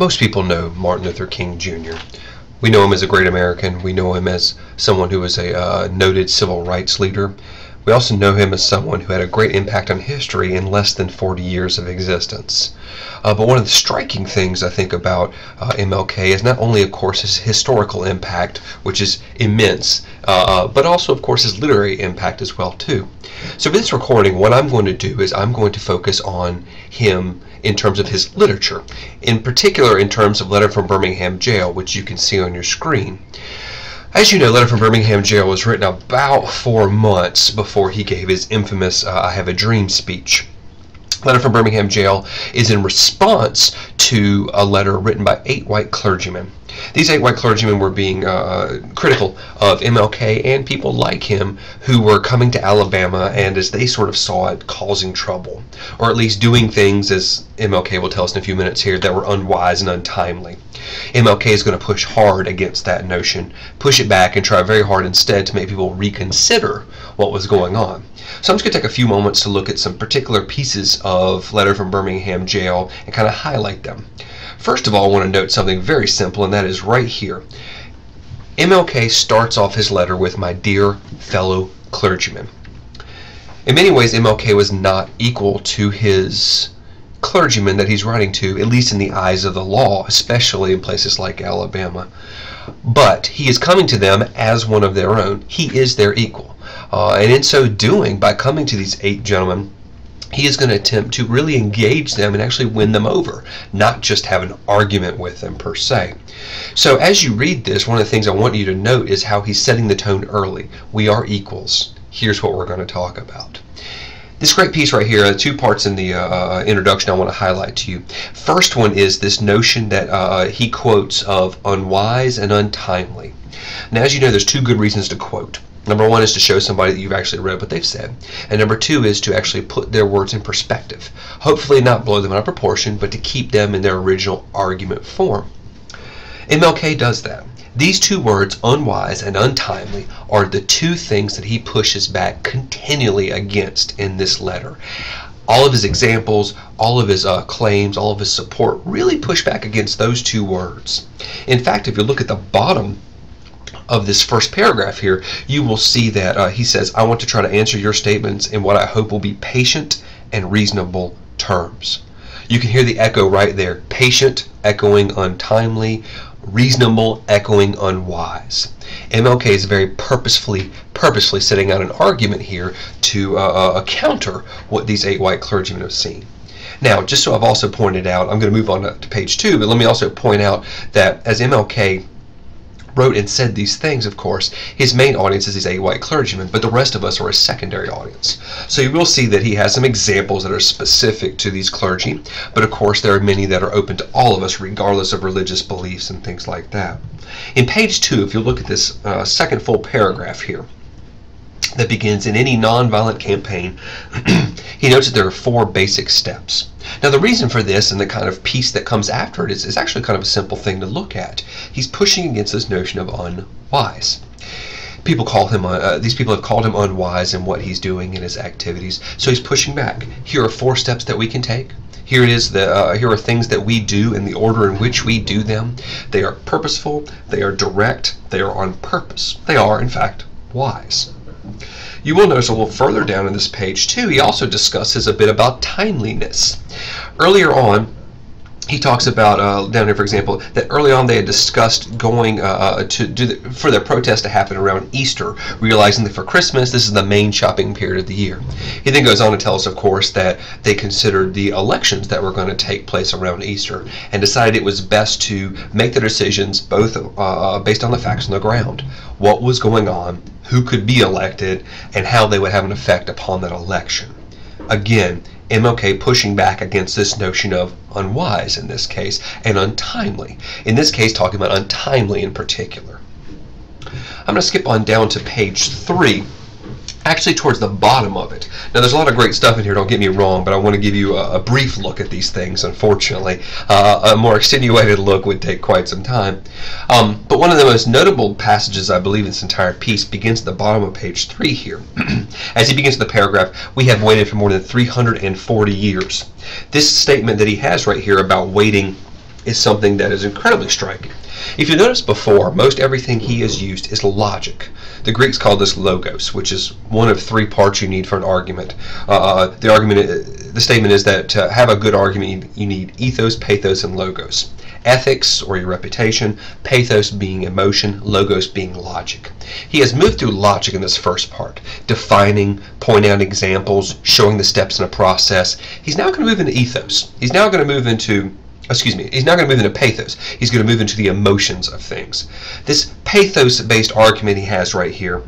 Most people know Martin Luther King Jr. We know him as a great American. We know him as someone who was a noted civil rights leader. We also know him as someone who had a great impact on history in less than 40 years of existence. But one of the striking things I think about MLK is not only, of course, his historical impact, which is immense, but also, of course, his literary impact as well, too. So for this recording, what I'm going to do is I'm going to focus on him in terms of his literature, in particular in terms of Letter from Birmingham Jail, which you can see on your screen. As you know, Letter from Birmingham Jail was written about 4 months before he gave his infamous I Have a Dream speech. Letter from Birmingham Jail is in response to a letter written by 8 white clergymen. These 8 white clergymen were being critical of MLK and people like him who were coming to Alabama and, as they sort of saw it, causing trouble, or at least doing things, as MLK will tell us in a few minutes here, that were unwise and untimely. MLK is going to push hard against that notion, push it back, and try very hard instead to make people reconsider what was going on. So I'm just going to take a few moments to look at some particular pieces of Letter from Birmingham Jail and kind of highlight them. First of all, I want to note something very simple, and that is right here. MLK starts off his letter with, "My dear fellow clergymen." In many ways, MLK was not equal to his clergymen that he's writing to, at least in the eyes of the law, especially in places like Alabama. But he is coming to them as one of their own. He is their equal. And in so doing, by coming to these 8 gentlemen, he is going to attempt to really engage them and actually win them over, not just have an argument with them per se. So as you read this, one of the things I want you to note is how he's setting the tone early. We are equals. Here's what we're going to talk about. This great piece right here, 2 parts in the introduction I want to highlight to you. First one is this notion that he quotes of unwise and untimely. Now, as you know, there's 2 good reasons to quote. Number 1 is to show somebody that you've actually read what they've said. And number 2 is to actually put their words in perspective. Hopefully not blow them out of proportion, but to keep them in their original argument form. MLK does that. These 2 words, unwise and untimely, are the 2 things that he pushes back continually against in this letter. All of his examples, all of his claims, all of his support really push back against those 2 words. In fact, if you look at the bottom of this first paragraph here, you will see that he says, "I want to try to answer your statements in what I hope will be patient and reasonable terms." You can hear the echo right there. Patient echoing untimely, reasonable echoing unwise. MLK is very purposefully setting out an argument here to counter what these 8 white clergymen have seen. Now, just so I've also pointed out, I'm going to move on to page 2, but let me also point out that as MLK wrote and said these things, of course, his main audience is these 8 white clergymen, but the rest of us are a secondary audience. So you will see that he has some examples that are specific to these clergy, but of course there are many that are open to all of us, regardless of religious beliefs and things like that. In page 2, if you look at this second full paragraph here, that begins, "In any nonviolent campaign," he notes that there are 4 basic steps. Now, the reason for this and the kind of piece that comes after it is actually kind of a simple thing to look at. He's pushing against this notion of unwise. People call him, these people have called him unwise in what he's doing in his activities, so he's pushing back. Here are 4 steps that we can take. Here it is. Here are things that we do in the order in which we do them. They are purposeful, they are direct, they are on purpose. They are, in fact, wise. You will notice a little further down in this page too, he also discusses a bit about timeliness. Earlier on, he talks about, down here for example, that early on they had discussed going for their protest to happen around Easter, realizing that for Christmas this is the main shopping period of the year. He then goes on to tell us, of course, that they considered the elections that were going to take place around Easter and decided it was best to make their decisions both based on the facts on the ground. What was going on, who could be elected, and how they would have an effect upon that election. Again, MLK pushing back against this notion of unwise in this case, and untimely. In this case, talking about untimely in particular. I'm going to skip on down to page 3, actually towards the bottom of it. Now, there's a lot of great stuff in here, don't get me wrong, but I want to give you a brief look at these things, unfortunately. A more extenuated look would take quite some time. But one of the most notable passages, I believe, in this entire piece begins at the bottom of page 3 here. As he begins the paragraph, "We have waited for more than 340 years. This statement that he has right here about waiting is something that is incredibly striking. If you notice before, most everything he has used is logic. The Greeks call this logos, which is one of three parts you need for an argument. The statement is that to have a good argument, you need ethos, pathos, and logos. Ethics, or your reputation, pathos being emotion, logos being logic. He has moved through logic in this first part, defining, pointing out examples, showing the steps in a process. He's now going to move into ethos. He's now going to move into pathos. He's going to move into the emotions of things. This pathos-based argument he has right here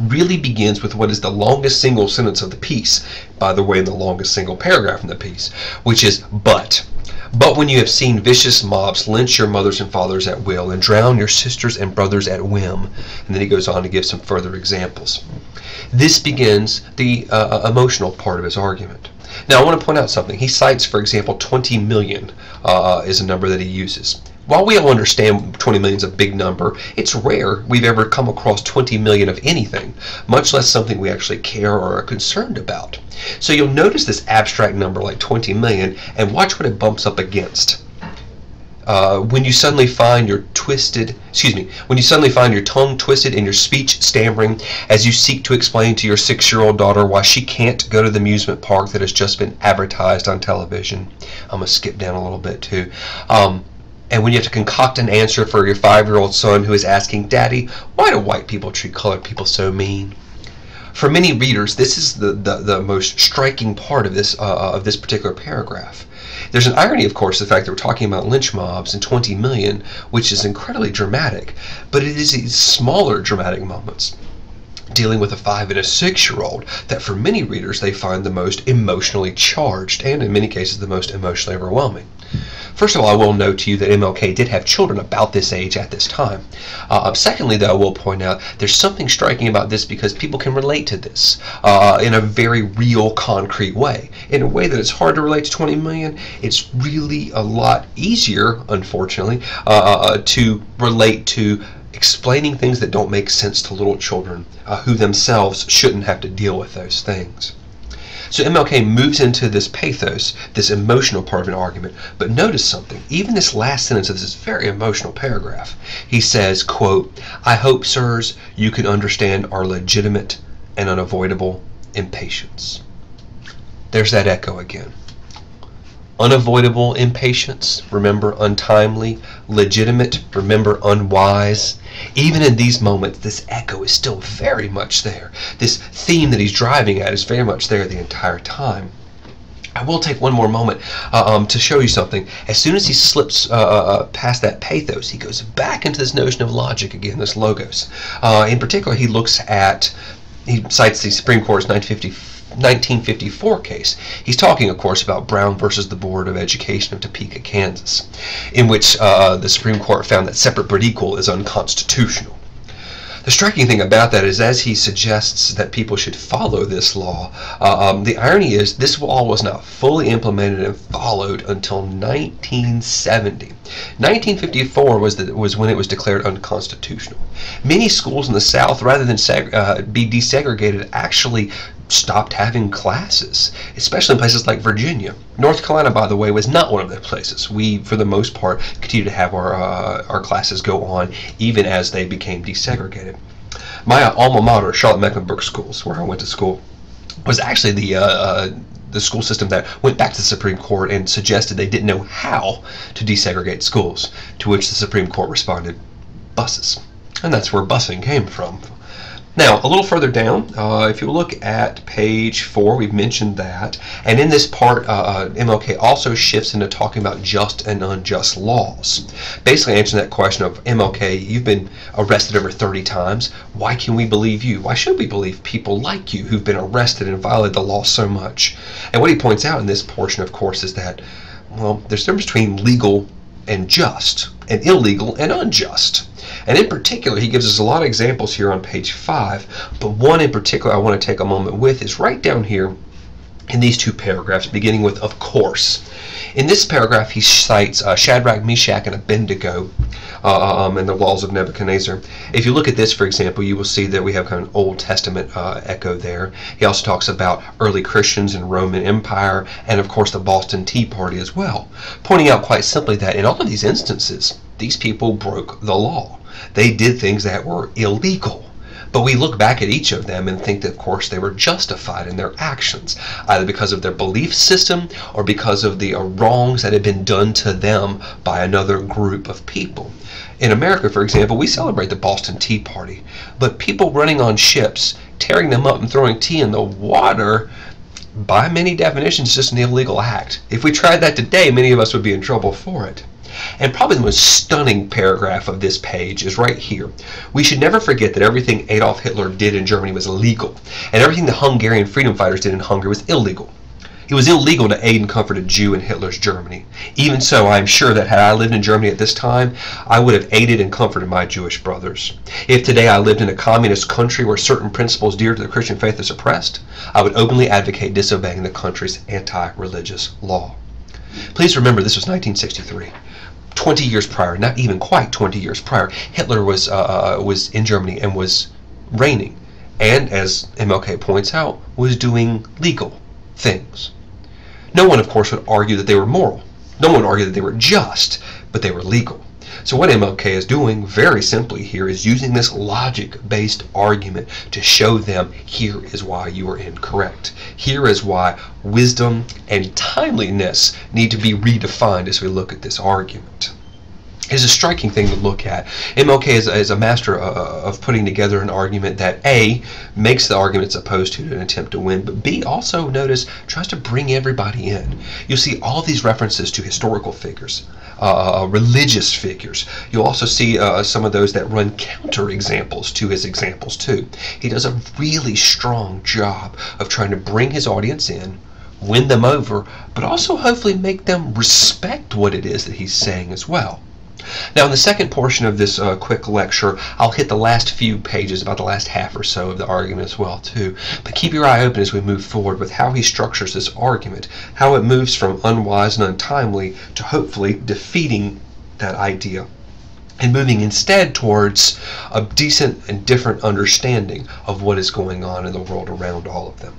really begins with what is the longest single sentence of the piece, by the way, the longest single paragraph in the piece, which is but. But when you have seen vicious mobs lynch your mothers and fathers at will and drown your sisters and brothers at whim. And then he goes on to give some further examples. This begins the emotional part of his argument. Now I want to point out something. He cites, for example, 20 million is a number that he uses. While we all understand 20 million is a big number, it's rare we've ever come across 20 million of anything, much less something we actually care or are concerned about. So you'll notice this abstract number like 20 million and watch what it bumps up against. When you suddenly find your tongue twisted and your speech stammering as you seek to explain to your 6-year-old daughter why she can't go to the amusement park that has just been advertised on television. I'm going to skip down a little bit too. And when you have to concoct an answer for your 5-year-old son who is asking, "Daddy, why do white people treat colored people so mean?" For many readers, this is the most striking part of this particular paragraph. There's an irony, of course, the fact that we're talking about lynch mobs and 20 million, which is incredibly dramatic, but it is these smaller dramatic moments dealing with a 5 and a 6-year-old that for many readers they find the most emotionally charged and in many cases the most emotionally overwhelming. First of all, I will note to you that MLK did have children about this age at this time. Secondly, though, I will point out there's something striking about this because people can relate to this in a very real, concrete way. In a way that it's hard to relate to 20 million, it's really a lot easier, unfortunately, to relate to explaining things that don't make sense to little children who themselves shouldn't have to deal with those things. So MLK moves into this pathos, this emotional part of an argument, but notice something. Even this last sentence of this very emotional paragraph, he says, quote, "I hope, sirs, you can understand our legitimate and unavoidable impatience." There's that echo again. Unavoidable impatience, remember untimely. Legitimate, remember unwise. Even in these moments, this echo is still very much there. This theme that he's driving at is very much there the entire time. I will take one more moment to show you something. As soon as he slips past that pathos, he goes back into this notion of logic again, this logos. In particular, he cites the Supreme Court's 1954 case. He's talking, of course, about Brown versus the Board of Education of Topeka, Kansas, in which the Supreme Court found that separate but equal is unconstitutional. The striking thing about that is, as he suggests that people should follow this law, the irony is this law was not fully implemented and followed until 1970. 1954 was when it was declared unconstitutional. Many schools in the South, rather than be desegregated, actually stopped having classes, especially in places like Virginia. North Carolina, by the way, was not one of those places. We, for the most part, continue to have our classes go on even as they became desegregated. My alma mater, Charlotte Mecklenburg Schools, where I went to school, was actually the school system that went back to the Supreme Court and suggested they didn't know how to desegregate schools, to which the Supreme Court responded, buses. And that's where busing came from. Now, a little further down, if you look at page 4, we've mentioned that. And in this part, MLK also shifts into talking about just and unjust laws. Basically answering that question of, MLK, you've been arrested over 30 times. Why can we believe you? Why should we believe people like you who've been arrested and violated the law so much? And what he points out in this portion, of course, is that, well, there's a difference between legal and just, and illegal and unjust. And in particular, he gives us a lot of examples here on page 5, but one in particular I want to take a moment with is right down here in these two paragraphs, beginning with "of course." In this paragraph, he cites Shadrach, Meshach, and Abednego and the laws of Nebuchadnezzar. If you look at this, for example, you will see that we have kind of an Old Testament echo there. He also talks about early Christians in Roman Empire, and of course the Boston Tea Party as well, pointing out quite simply that in all of these instances, these people broke the law. They did things that were illegal. But we look back at each of them and think that, of course, they were justified in their actions, either because of their belief system or because of the wrongs that had been done to them by another group of people. In America, for example, we celebrate the Boston Tea Party, but people running on ships, tearing them up and throwing tea in the water, by many definitions, is just an illegal act. If we tried that today, many of us would be in trouble for it. And probably the most stunning paragraph of this page is right here. We should never forget that everything Adolf Hitler did in Germany was legal, and everything the Hungarian freedom fighters did in Hungary was illegal. It was illegal to aid and comfort a Jew in Hitler's Germany. Even so, I am sure that had I lived in Germany at this time, I would have aided and comforted my Jewish brothers. If today I lived in a communist country where certain principles dear to the Christian faith are suppressed, I would openly advocate disobeying the country's anti-religious law. Please remember, this was 1963. 20 years prior, not even quite 20 years prior, Hitler was in Germany and was reigning, and as MLK points out, was doing legal things. No one, of course, would argue that they were moral. No one would argue that they were just, but they were legal. So what MLK is doing very simply here is using this logic-based argument to show them, here is why you are incorrect. Here is why wisdom and timeliness need to be redefined as we look at this argument. It is a striking thing to look at. MLK is a master of putting together an argument that A, makes the arguments opposed to an attempt to win, but B, also, notice, tries to bring everybody in. You'll see all of these references to historical figures, religious figures. You'll also see some of those that run counter examples to his examples too. He does a really strong job of trying to bring his audience in, win them over, but also hopefully make them respect what it is that he's saying as well. Now, in the second portion of this quick lecture, I'll hit the last few pages, about the last half or so of the argument as well, too. But keep your eye open as we move forward with how he structures this argument, how it moves from unwise and untimely to hopefully defeating that idea, and moving instead towards a decent and different understanding of what is going on in the world around all of them.